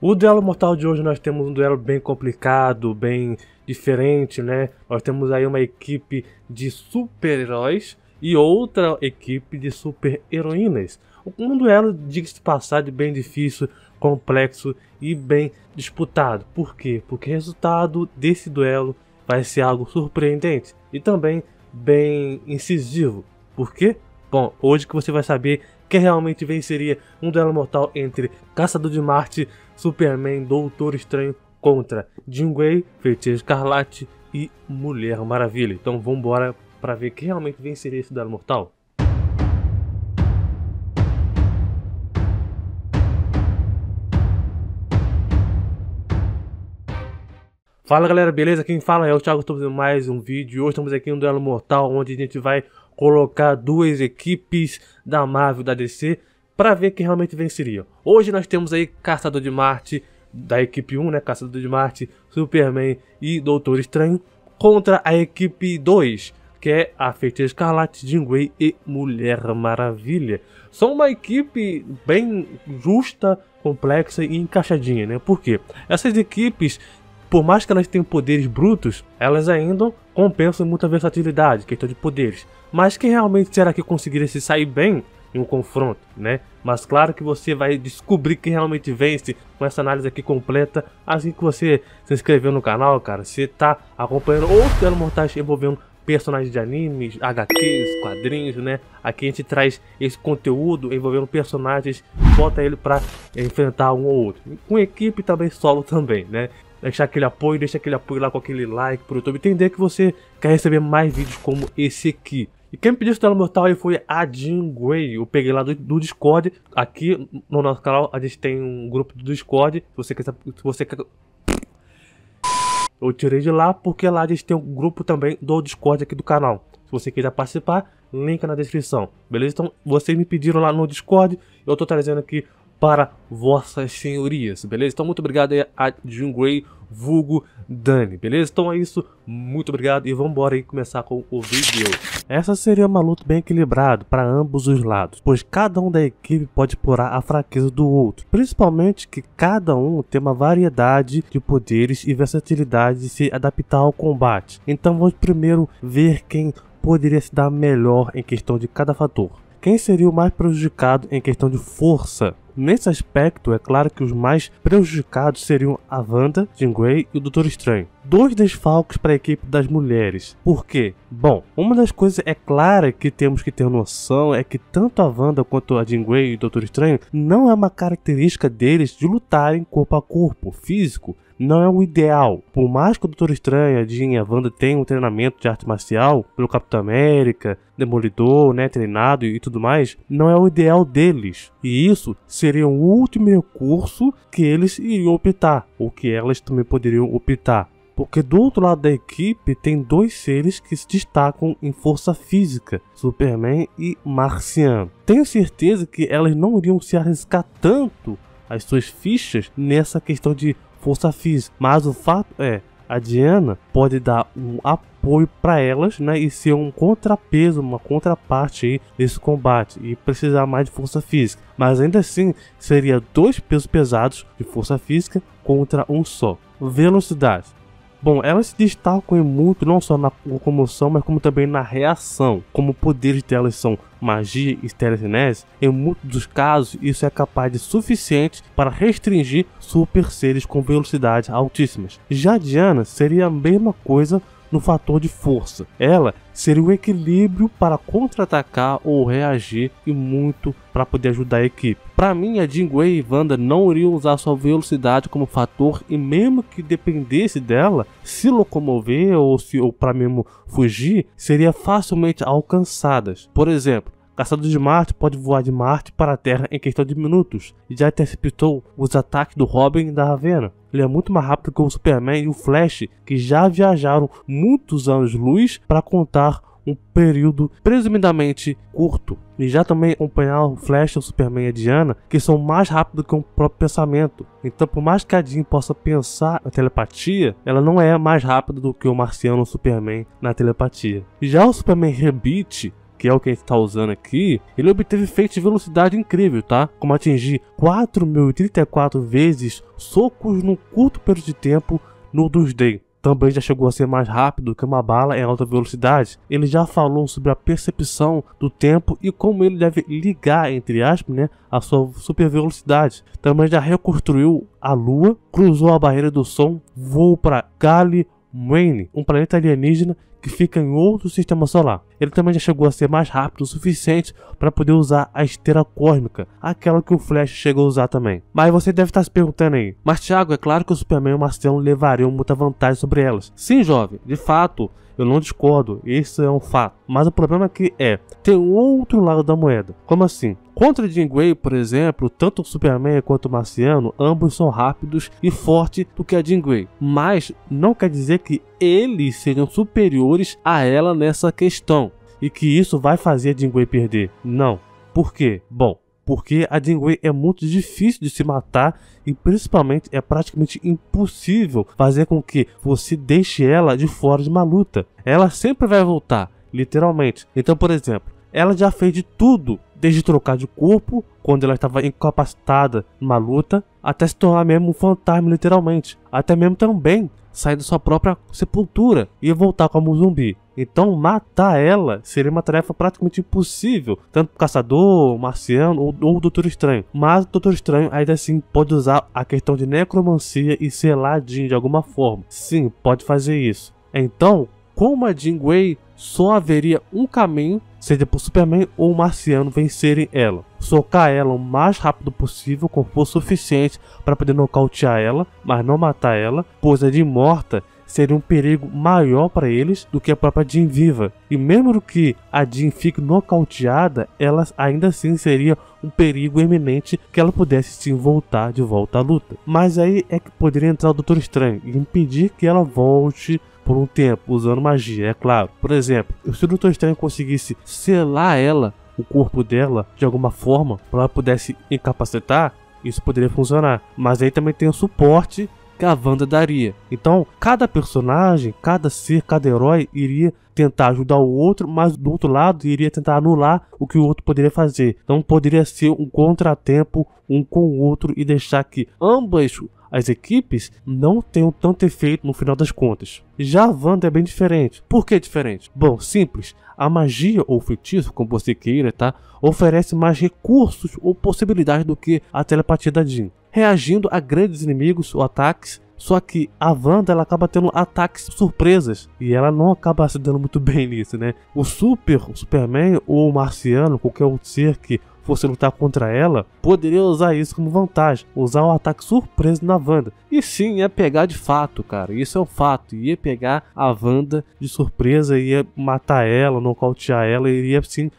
O duelo mortal de hoje nós temos um duelo bem complicado, bem diferente, né? Nós temos aí uma equipe de super-heróis e outra equipe de super-heroínas. Um duelo, diga-se de passagem, bem difícil, complexo e bem disputado. Por quê? Porque o resultado desse duelo vai ser algo surpreendente e também bem incisivo. Por quê? Bom, hoje que você vai saber quem realmente venceria um duelo mortal entre Caçador de Marte, Superman, Doutor Estranho contra Jean Grey, Feiticeiro Escarlate e Mulher Maravilha. Então vamos embora para ver quem realmente venceria esse duelo mortal. Fala galera, beleza? Quem fala é o Thiago, estou fazendo mais um vídeo. Hoje estamos aqui em um duelo mortal onde a gente vai colocar duas equipes da Marvel e da DC para ver quem realmente venceria. Hoje nós temos aí Caçador de Marte da equipe 1, né? Caçador de Marte, Superman e Doutor Estranho contra a equipe 2, que é a Feiticeira Escarlate, Jean Grey e Mulher Maravilha. São uma equipe bem justa, complexa e encaixadinha, né? Por quê? Essas equipes, por mais que elas tenham poderes brutos, elas ainda compensam muita versatilidade, questão de poderes. Mas quem realmente será que conseguiria se sair bem em um confronto, né? Mas claro que você vai descobrir quem realmente vence com essa análise aqui completa, assim que você se inscrever no canal, cara. Você tá acompanhando outros duelos mortais envolvendo personagens de animes, HQs, quadrinhos, né? Aqui a gente traz esse conteúdo envolvendo personagens, bota ele pra enfrentar um ou outro. Com equipe também, solo também, né? Deixa aquele apoio lá com aquele like pro YouTube, entender que você quer receber mais vídeos como esse aqui. E quem me pediu esse duelo mortal aí foi a Jean Grey. Eu peguei lá do Discord. Aqui no nosso canal a gente tem um grupo do Discord. Se você quer... Eu tirei de lá porque lá a gente tem um grupo também do Discord aqui do canal. Se você quiser participar, link na descrição. Beleza? Então vocês me pediram lá no Discord. Eu tô trazendo aqui para vossas senhorias, beleza? Então muito obrigado aí a Jean Grey, vulgo Dani, beleza? Então é isso, muito obrigado e vamos embora aí começar com o vídeo. Essa seria uma luta bem equilibrada para ambos os lados, pois cada um da equipe pode explorar a fraqueza do outro, principalmente que cada um tem uma variedade de poderes e versatilidade de se adaptar ao combate. Então vamos primeiro ver quem poderia se dar melhor em questão de cada fator. Quem seria o mais prejudicado em questão de força? Nesse aspecto, é claro que os mais prejudicados seriam a Wanda, Jean Grey e o Doutor Estranho. Dois desfalques para a equipe das mulheres. Por quê? Bom, uma das coisas é clara que temos que ter noção é que tanto a Wanda quanto a Jean Grey e o Doutor Estranho não é uma característica deles de lutarem corpo a corpo, físico. Não é o ideal. Por mais que o Doutor Estranho, a Jean e a Wanda tenham um treinamento de arte marcial pelo Capitão América, Demolidor, né, treinado e tudo mais, não é o ideal deles. E isso seria o último recurso que eles iriam optar, ou que elas também poderiam optar. Porque do outro lado da equipe tem dois seres que se destacam em força física, Superman e Marciano. Tenho certeza que elas não iriam se arriscar tanto as suas fichas nessa questão de força física, mas o fato é, a Diana pode dar um apoio para elas, né, e ser um contrapeso, uma contraparte aí desse combate e precisar mais de força física, mas ainda assim seria dois pesos pesados de força física contra um só. Velocidade. Bom, elas se destacam muito não só na locomoção, mas como também na reação. Como poderes delas são magia e telecinese, em muitos dos casos isso é capaz de suficiente para restringir super seres com velocidades altíssimas. Já a Diana seria a mesma coisa no fator de força. Ela seria o equilíbrio para contra-atacar ou reagir e muito para poder ajudar a equipe. Para mim, a Jean Grey e Wanda não iriam usar sua velocidade como fator e mesmo que dependesse dela, se locomover ou para mesmo fugir, seria facilmente alcançadas. Por exemplo, Caçador de Marte pode voar de Marte para a Terra em questão de minutos e já interceptou os ataques do Robin e da Ravena. Ele é muito mais rápido que o Superman e o Flash, que já viajaram muitos anos-luz para contar um período presumidamente curto. E já também acompanhar o Flash, o Superman e a Diana, que são mais rápidos que o próprio pensamento. Então, por mais que a Jean possa pensar na telepatia, ela não é mais rápida do que o Marciano ou o Superman na telepatia. Já o Superman Rebite, que é o que a gente tá usando aqui, ele obteve feitos de velocidade incrível, tá? Como atingir 4.034 vezes socos num curto período de tempo no Doomsday. Também já chegou a ser mais rápido que uma bala em alta velocidade. Ele já falou sobre a percepção do tempo e como ele deve ligar, entre aspas, né, a sua super velocidade. Também já reconstruiu a Lua, cruzou a barreira do som, voou para Gallifrey, um planeta alienígena que fica em outro sistema solar. Ele também já chegou a ser mais rápido o suficiente para poder usar a esteira cósmica, aquela que o Flash chegou a usar também. Mas você deve estar se perguntando aí, mas Thiago, é claro que o Superman e o Marciano levariam muita vantagem sobre elas. Sim, jovem, de fato, eu não discordo, isso é um fato. Mas o problema aqui tem o outro lado da moeda. Como assim? Contra Jean Grey, por exemplo, tanto o Superman quanto o Marciano, ambos são rápidos e fortes do que a Jean Grey. Mas não quer dizer que eles sejam superiores a ela nessa questão. E que isso vai fazer a Jean Grey perder. Não. Por quê? Bom, porque a Jean Grey é muito difícil de se matar e principalmente é praticamente impossível fazer com que você deixe ela de fora de uma luta. Ela sempre vai voltar, literalmente. Então, por exemplo, ela já fez de tudo, desde trocar de corpo, quando ela estava incapacitada numa luta, até se tornar mesmo um fantasma, literalmente. Até mesmo também sair da sua própria sepultura e voltar como um zumbi. Então matar ela seria uma tarefa praticamente impossível, tanto para o Caçador, o Marciano ou o Doutor Estranho. Mas o Doutor Estranho ainda assim pode usar a questão de necromancia e selar a Jean de alguma forma. Sim, pode fazer isso. Então, como a Jean Grey, só haveria um caminho, seja para o Superman ou o Marciano vencerem ela. Socar ela o mais rápido possível com força suficiente para poder nocautear ela, mas não matar ela, pois a Jean morta seria um perigo maior para eles do que a própria Jean viva. E mesmo que a Jean fique nocauteada, ela ainda assim seria um perigo iminente que ela pudesse sim voltar de volta à luta. Mas aí é que poderia entrar o Doutor Estranho e impedir que ela volte por um tempo, usando magia, é claro. Por exemplo, se o Doutor Estranho conseguisse selar ela, o corpo dela, de alguma forma, para ela pudesse incapacitar, isso poderia funcionar. Mas aí também tem o suporte que a Wanda daria. Então, cada personagem, cada ser, cada herói iria tentar ajudar o outro, mas do outro lado iria tentar anular o que o outro poderia fazer. Então poderia ser um contratempo um com o outro e deixar que ambas as equipes não tenham tanto efeito no final das contas. Já a Wanda é bem diferente. Por que diferente? Bom, simples. A magia ou feitiço, como você queira, tá? Oferece mais recursos ou possibilidades do que a telepatia da Jean, reagindo a grandes inimigos ou ataques. Só que a Wanda, ela acaba tendo ataques surpresas e ela não acaba se dando muito bem nisso, né? O Superman ou o Marciano, qualquer outro ser que fosse lutar contra ela, poderia usar isso como vantagem, usar um ataque surpresa na Wanda. E sim, ia pegar de fato, cara, isso é um fato, ia pegar a Wanda de surpresa, ia matar ela, nocautear ela, e iria sim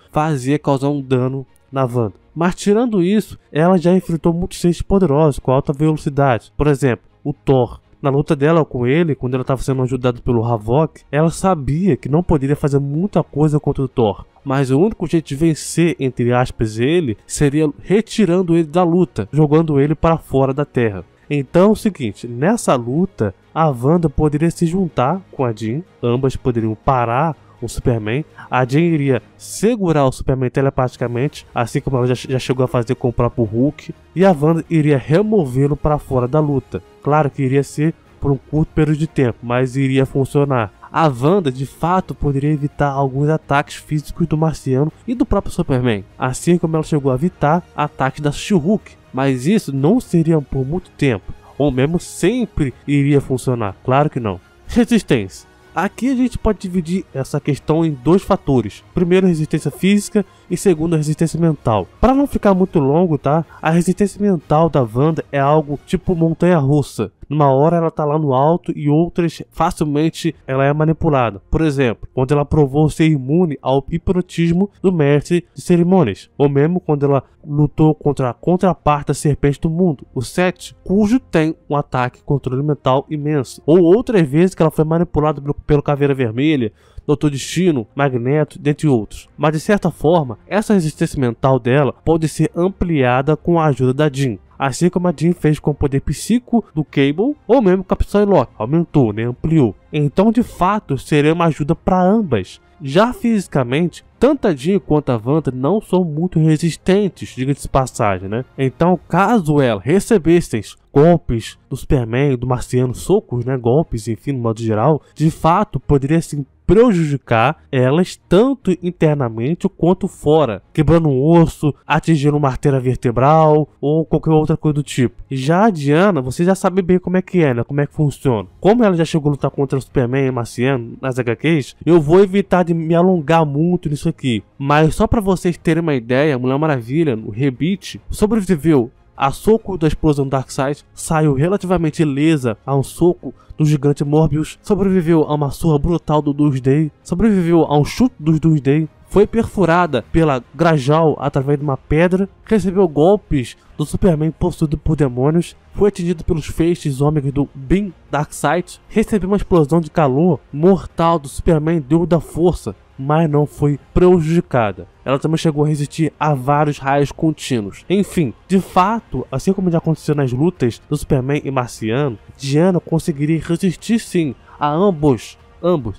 causar um dano na Wanda. Mas tirando isso, ela já enfrentou muitos seres poderosos com alta velocidade. Por exemplo, o Thor. Na luta dela com ele, quando ela estava sendo ajudada pelo Havok, ela sabia que não poderia fazer muita coisa contra o Thor. Mas o único jeito de vencer, entre aspas, ele, seria retirando ele da luta, jogando ele para fora da Terra. Então é o seguinte, nessa luta, a Wanda poderia se juntar com a Jean, ambas poderiam parar o Superman, a Jean iria segurar o Superman telepaticamente, assim como ela já chegou a fazer com o próprio Hulk, e a Wanda iria removê-lo para fora da luta. Claro que iria ser por um curto período de tempo, mas iria funcionar. A Wanda, de fato, poderia evitar alguns ataques físicos do Marciano e do próprio Superman, assim como ela chegou a evitar ataques da She-Hulk, mas isso não seria por muito tempo, ou mesmo sempre iria funcionar, claro que não. Resistência. Aqui a gente pode dividir essa questão em dois fatores. Primeiro, resistência física e segundo, resistência mental. Para não ficar muito longo, tá? A resistência mental da Wanda é algo tipo montanha-russa. Numa hora ela tá lá no alto e outras facilmente ela é manipulada. Por exemplo, quando ela provou ser imune ao hipnotismo do mestre de cerimônias. Ou mesmo quando ela lutou contra a contraparte da serpente do mundo, o Set, cujo tem um ataque e controle mental imenso. Ou outras vezes que ela foi manipulada pelo Caveira Vermelha, Doutor Destino, Magneto, dentre outros. Mas de certa forma, essa resistência mental dela pode ser ampliada com a ajuda da Jean. Assim como a Jean fez com o poder psíquico do Cable, ou mesmo com a Psylocke, aumentou, né, ampliou. Então de fato seria uma ajuda para ambas. Já fisicamente, tanto a Jean quanto a Wanda não são muito resistentes, diga-se de passagem, né? Então, caso ela recebessem golpes do Superman, do Marciano, socos, né, golpes, enfim, no modo geral, de fato poderia sim prejudicar elas tanto internamente quanto fora, quebrando um osso, atingindo uma artéria vertebral ou qualquer outra coisa do tipo. Já a Diana, você já sabe bem como é que é, né? Como é que funciona. Como ela já chegou a lutar contra o Superman e Marciano nas HQs, eu vou evitar de me alongar muito nisso aqui. Mas só para vocês terem uma ideia, a Mulher Maravilha, no Rebite, sobreviveu a soco da explosão Darkseid, saiu relativamente ilesa a um soco do gigante Morbius, sobreviveu a uma surra brutal do Doomsday, sobreviveu a um chute dos Doomsday, foi perfurada pela Grajal através de uma pedra, recebeu golpes do Superman possuído por demônios, foi atingido pelos feixes ômegas do Beam Darkseid, recebeu uma explosão de calor mortal do Superman Deus da Força, mas não foi prejudicada. Ela também chegou a resistir a vários raios contínuos. Enfim, de fato, assim como já aconteceu nas lutas do Superman e Marciano, Diana conseguiria resistir sim a ambos,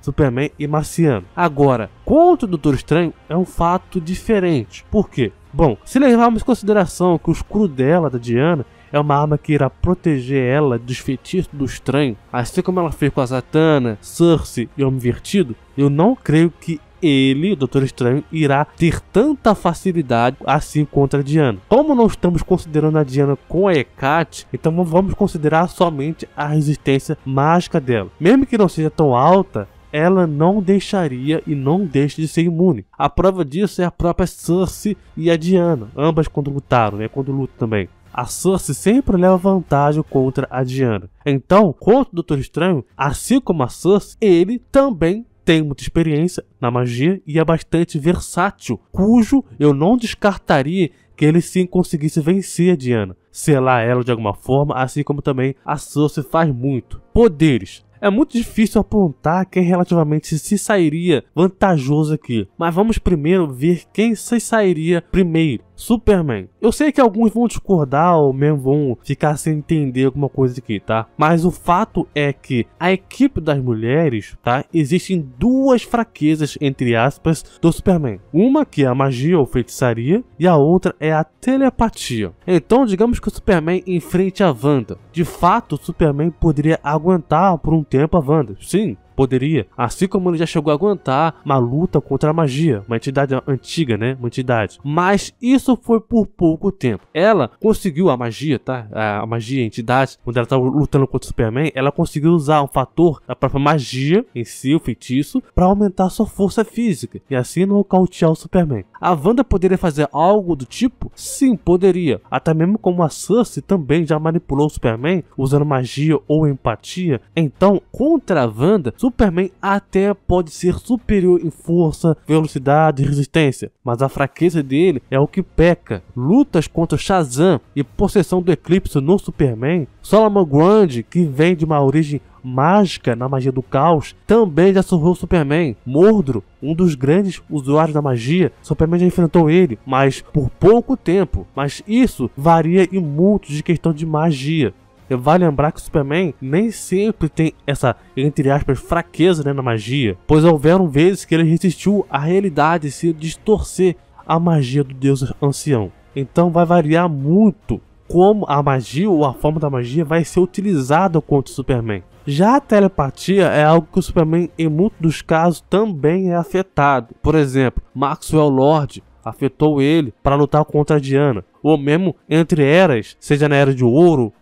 Superman e Marciano. Agora, contra o Doutor Estranho é um fato diferente. Por quê? Bom, se levarmos em consideração que o escudo dela, da Diana, é uma arma que irá proteger ela dos feitiços do Estranho, assim como ela fez com a Zatanna, Cersei e Homem Invertido, eu não creio que ele, o Doutor Estranho, irá ter tanta facilidade assim contra a Diana. Como não estamos considerando a Diana com a Hecate, então vamos considerar somente a resistência mágica dela. Mesmo que não seja tão alta, ela não deixaria e não deixa de ser imune. A prova disso é a própria Cersei e a Diana, ambas quando lutaram, né, quando lutam também. A Cersei sempre leva vantagem contra a Diana. Então, contra o Doutor Estranho, assim como a Cersei, ele também tem muita experiência na magia e é bastante versátil, cujo eu não descartaria que ele sim conseguisse vencer a Diana, selar ela de alguma forma, assim como também a Cersei faz muito. Poderes. É muito difícil apontar quem relativamente se sairia vantajoso aqui, mas vamos primeiro ver quem se sairia primeiro. Superman. Eu sei que alguns vão discordar ou mesmo vão ficar sem entender alguma coisa aqui, tá? Mas o fato é que a equipe das mulheres, tá? Existem duas fraquezas, entre aspas, do Superman. Uma que é a magia ou feitiçaria e a outra é a telepatia. Então, digamos que o Superman enfrente a Wanda. De fato, o Superman poderia aguentar por um tempo a Wanda. Sim, poderia, assim como ele já chegou a aguentar uma luta contra a magia, uma entidade antiga, né, uma entidade. Mas isso foi por pouco tempo. Ela conseguiu a magia, tá, a magia, a entidade, quando ela estava lutando contra o Superman, ela conseguiu usar um fator da própria magia em si, o feitiço, para aumentar sua força física e assim nocautear o Superman. A Wanda poderia fazer algo do tipo? Sim, poderia. Até mesmo como a Cersei também já manipulou o Superman usando magia ou empatia. Então, contra a Wanda, Superman até pode ser superior em força, velocidade e resistência, mas a fraqueza dele é o que peca. Lutas contra Shazam e possessão do Eclipse no Superman, Solomon Grundy, que vem de uma origem mágica na magia do caos, também já surrou o Superman. Mordor, um dos grandes usuários da magia, Superman já enfrentou ele, mas por pouco tempo. Mas isso varia em muito de questão de magia. Vale lembrar que o Superman nem sempre tem essa, entre aspas, fraqueza, né, na magia, pois houveram vezes que ele resistiu à realidade se distorcer a magia do Deus ancião. Então vai variar muito como a magia ou a forma da magia vai ser utilizada contra o Superman. Já a telepatia é algo que o Superman, em muitos dos casos, também é afetado. Por exemplo, Maxwell Lord afetou ele para lutar contra a Diana, ou mesmo entre eras, seja na Era de Ouro,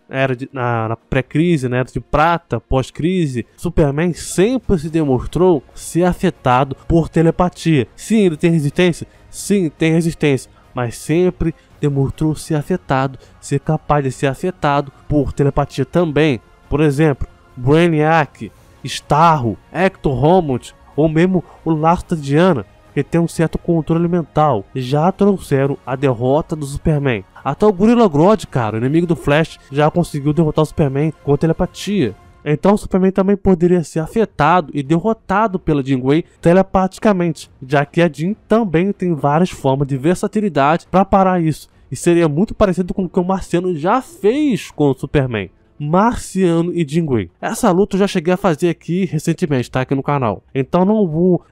na pré-crise, na Era de Prata, pós-crise, Superman sempre se demonstrou ser afetado por telepatia. Sim, ele tem resistência? Sim, tem resistência, mas sempre demonstrou ser afetado, ser capaz de ser afetado por telepatia também. Por exemplo, Brainiac, Starro, Hector Hammond, ou mesmo o laço da Diana, que tem um certo controle mental, já trouxeram a derrota do Superman. Até o Gorilla Grodd, cara, o inimigo do Flash, já conseguiu derrotar o Superman com telepatia. Então o Superman também poderia ser afetado e derrotado pela Jean Grey telepaticamente, já que a Jean também tem várias formas de versatilidade para parar isso. E seria muito parecido com o que o Marciano já fez com o Superman. Marciano e Jean Grey. Essa luta eu já cheguei a fazer aqui recentemente, tá? Aqui no canal. Então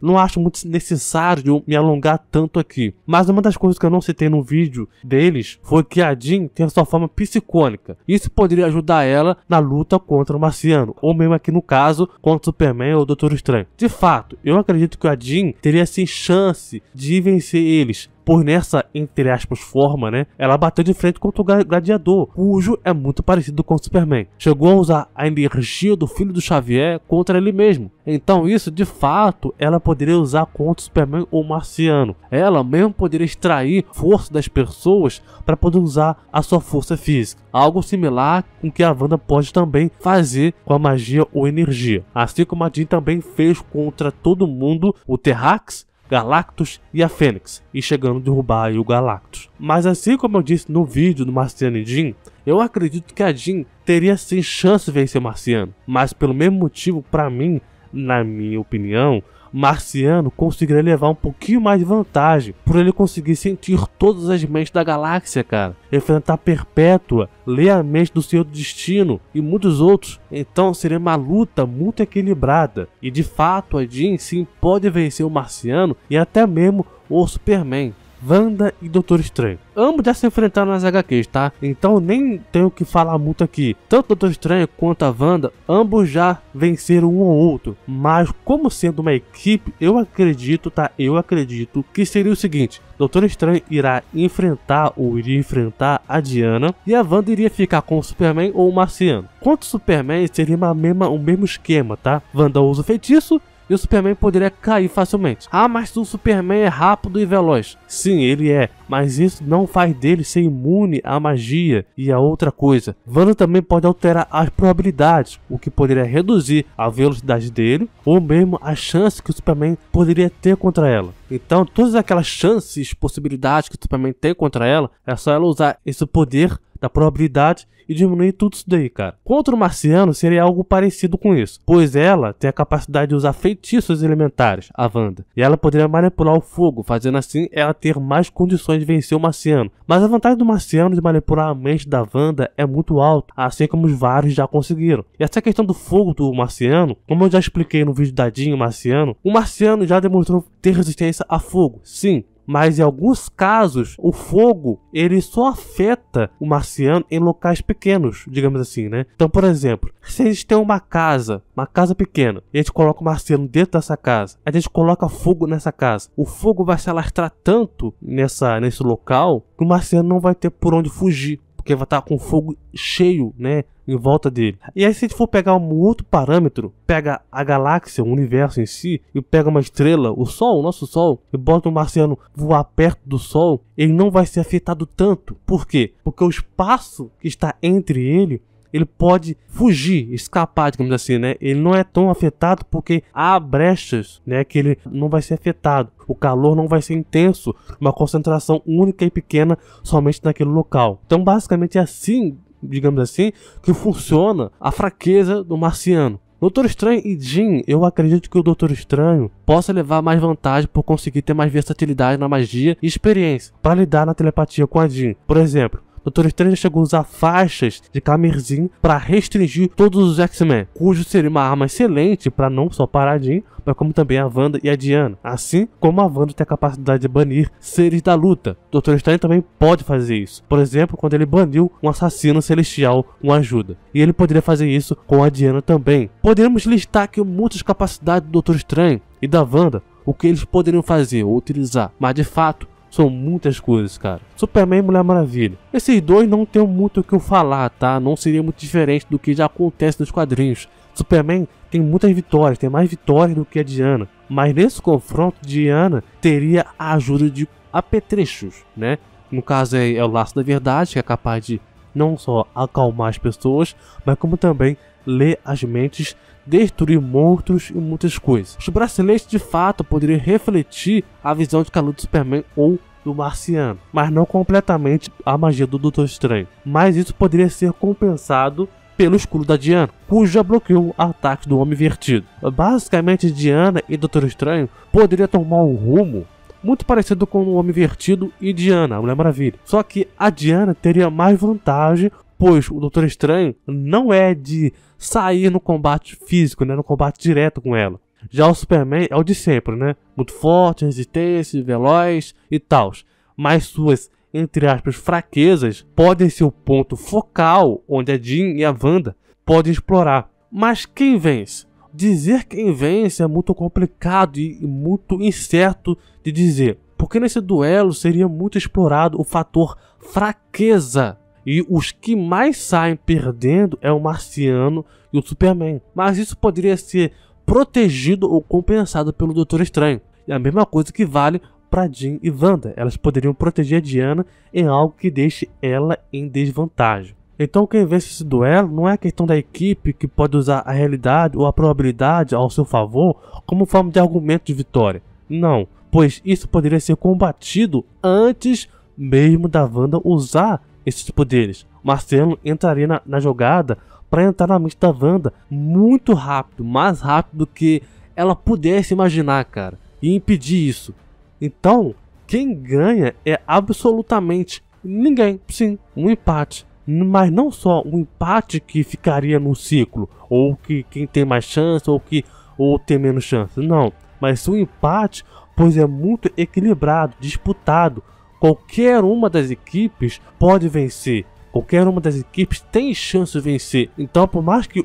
não acho muito necessário eu me alongar tanto aqui. Mas uma das coisas que eu não citei no vídeo deles foi que a Jean tem a sua forma psicônica. Isso poderia ajudar ela na luta contra o Marciano, ou mesmo aqui no caso, contra o Superman ou o Doutor Estranho. De fato, eu acredito que a Jean teria sim chance de vencer eles, por nessa, entre aspas, forma, né, ela bateu de frente contra o Gladiador, cujo é muito parecido com o Superman. Chegou a usar a energia do filho do Xavier contra ele mesmo. Então isso, de fato, ela poderia usar contra o Superman ou o Marciano. Ela mesmo poderia extrair força das pessoas para poder usar a sua força física. Algo similar com o que a Wanda pode também fazer com a magia ou energia. Assim como a Jean também fez contra todo mundo, o Terrax, Galactus e a Fênix, e chegando a derrubar aí o Galactus. Mas assim como eu disse no vídeo do Marciano e Jean, eu acredito que a Jean teria sim chance de vencer o Marciano. Mas pelo mesmo motivo, para mim, na minha opinião, Marciano conseguiria levar um pouquinho mais de vantagem, por ele conseguir sentir todas as mentes da galáxia, cara. Enfrentar Perpétua, ler a mente do Senhor do Destino e muitos outros. Então seria uma luta muito equilibrada. E de fato a Jean sim pode vencer o Marciano e até mesmo o Superman. Wanda e Doutor Estranho. Ambos já se enfrentaram nas HQs, tá? Então nem tenho o que falar muito aqui. Tanto o Doutor Estranho quanto a Wanda, ambos já venceram um ou outro. Mas como sendo uma equipe, eu acredito, tá? Eu acredito que seria o seguinte: Doutor Estranho iria enfrentar a Diana e a Wanda iria ficar com o Superman ou o Marciano. Quanto o Superman, seria o mesmo esquema, tá? Wanda usa o feitiço e o Superman poderia cair facilmente. Ah, mas o Superman é rápido e veloz. Sim, ele é, mas isso não faz dele ser imune à magia e a outra coisa. Wanda também pode alterar as probabilidades, o que poderia reduzir a velocidade dele, ou mesmo a chance que o Superman poderia ter contra ela. Então, todas aquelas chances, possibilidades que o Superman tem contra ela, é só ela usar esse poder da probabilidade e diminuir tudo isso daí, cara. Contra o Marciano seria algo parecido com isso, pois ela tem a capacidade de usar feitiços elementares, a Wanda, e ela poderia manipular o fogo, fazendo assim ela ter mais condições de vencer o Marciano. Mas a vantagem do Marciano de manipular a mente da Wanda é muito alta, assim como os vários já conseguiram. E essa questão do fogo do Marciano, como eu já expliquei no vídeo da Jean, o Marciano já demonstrou ter resistência a fogo, sim. Mas em alguns casos, o fogo, ele só afeta o Marciano em locais pequenos, digamos assim, né? Então, por exemplo, se a gente tem uma casa pequena, e a gente coloca o Marciano dentro dessa casa, a gente coloca fogo nessa casa, o fogo vai se alastrar tanto nesse local, que o Marciano não vai ter por onde fugir, porque vai estar com fogo cheio, né, em volta dele. E aí se a gente for pegar um outro parâmetro, pega a galáxia, o universo em si, e pega uma estrela, o Sol, o nosso Sol, e bota o Marciano voar perto do Sol, ele não vai ser afetado tanto. Por quê? Porque o espaço que está entre ele pode fugir, escapar, digamos assim, né? Ele não é tão afetado porque há brechas, né, que ele não vai ser afetado. O calor não vai ser intenso, uma concentração única e pequena somente naquele local. Então, basicamente é assim, digamos assim, que funciona a fraqueza do Marciano. Doutor Estranho e Jean, eu acredito que o Doutor Estranho possa levar mais vantagem por conseguir ter mais versatilidade na magia e experiência para lidar na telepatia com a Jean. Por exemplo, Doutor Estranho chegou a usar faixas de Camerzin para restringir todos os X-Men, cujo seria uma arma excelente para não só parar a Jean, mas como também a Wanda e a Diana. Assim como a Wanda tem a capacidade de banir seres da luta, Doutor Estranho também pode fazer isso. Por exemplo, quando ele baniu um assassino celestial com ajuda. E ele poderia fazer isso com a Diana também. Poderíamos listar aqui muitas capacidades do Doutor Estranho e da Wanda, o que eles poderiam fazer ou utilizar, mas de fato são muitas coisas, cara. Superman e Mulher Maravilha. Esses dois não tem muito o que eu falar, tá? Não seria muito diferente do que já acontece nos quadrinhos. Superman tem muitas vitórias, tem mais vitórias do que a Diana. Mas nesse confronto, Diana teria a ajuda de apetrechos, né? No caso é o Laço da Verdade, que é capaz de não só acalmar as pessoas, mas como também ler as mentes, destruir monstros e muitas coisas. Os braceletes de fato poderiam refletir a visão de calor do Superman ou do Marciano, mas não completamente a magia do Doutor Estranho. Mas isso poderia ser compensado pelo escudo da Diana, cujo já bloqueou ataques do Homem Invertido. Basicamente, Diana e Doutor Estranho poderiam tomar um rumo muito parecido com o Homem Invertido e Diana, a Mulher Maravilha. Só que a Diana teria mais vantagem pois o Doutor Estranho não é de sair no combate físico, né, no combate direto com ela. Já o Superman é o de sempre, né, muito forte, resistente, veloz e tal. Mas suas, entre aspas, fraquezas podem ser o ponto focal onde a Jean e a Wanda podem explorar. Mas quem vence? Dizer quem vence é muito complicado e muito incerto de dizer, porque nesse duelo seria muito explorado o fator fraqueza, e os que mais saem perdendo é o Marciano e o Superman. Mas isso poderia ser protegido ou compensado pelo Doutor Estranho. E a mesma coisa que vale para Jean e Wanda. Elas poderiam proteger a Diana em algo que deixe ela em desvantagem. Então quem vence esse duelo não é a questão da equipe que pode usar a realidade ou a probabilidade ao seu favor como forma de argumento de vitória. Não, pois isso poderia ser combatido antes mesmo da Wanda usar esses poderes. Marcelo entraria na jogada para entrar na mente da Wanda muito rápido, mais rápido do que ela pudesse imaginar, cara, e impedir isso. Então, quem ganha é absolutamente ninguém. Sim, um empate. Mas não só um empate que ficaria no ciclo, ou que quem tem mais chance, ou tem menos chance. Não, mas um empate, pois é muito equilibrado, disputado. Qualquer uma das equipes pode vencer. Qualquer uma das equipes tem chance de vencer. Então, por mais que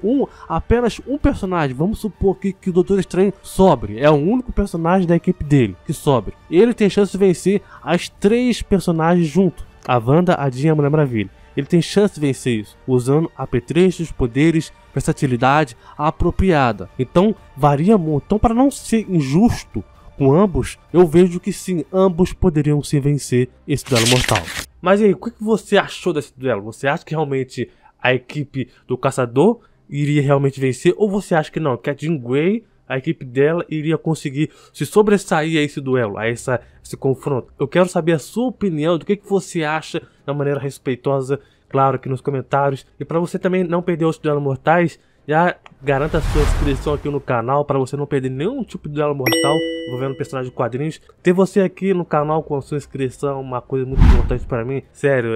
apenas um personagem, vamos supor que o Doutor Estranho sobre, é o único personagem da equipe dele que sobre, ele tem chance de vencer as 3 personagens junto, a Wanda, a Jean e a Mulher Maravilha. Ele tem chance de vencer isso, usando apetrechos, poderes, versatilidade apropriada. Então, varia muito. Então, para não ser injusto com ambos, eu vejo que sim, ambos poderiam se vencer esse duelo mortal. Mas e aí, o que você achou desse duelo? Você acha que realmente a equipe do Caçador iria realmente vencer? Ou você acha que não, que a Jean Grey, a equipe dela, iria conseguir se sobressair a esse duelo, a esse confronto? Eu quero saber a sua opinião, do que você acha de uma maneira respeitosa, claro, aqui nos comentários. E para você também não perder os duelos mortais, já garanta a sua inscrição aqui no canal para você não perder nenhum tipo de duelo mortal envolvendo personagem de quadrinhos. Ter você aqui no canal com a sua inscrição é uma coisa muito importante para mim. Sério,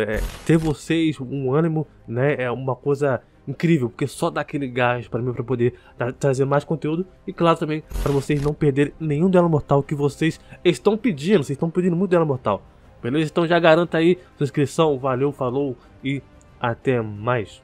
ter vocês, um ânimo, né, é uma coisa incrível, porque só dá aquele gás para mim para poder trazer mais conteúdo. E claro também para vocês não perderem nenhum duelo mortal que vocês estão pedindo. Vocês estão pedindo muito duelo mortal, beleza? Então já garanta aí sua inscrição. Valeu, falou e até mais.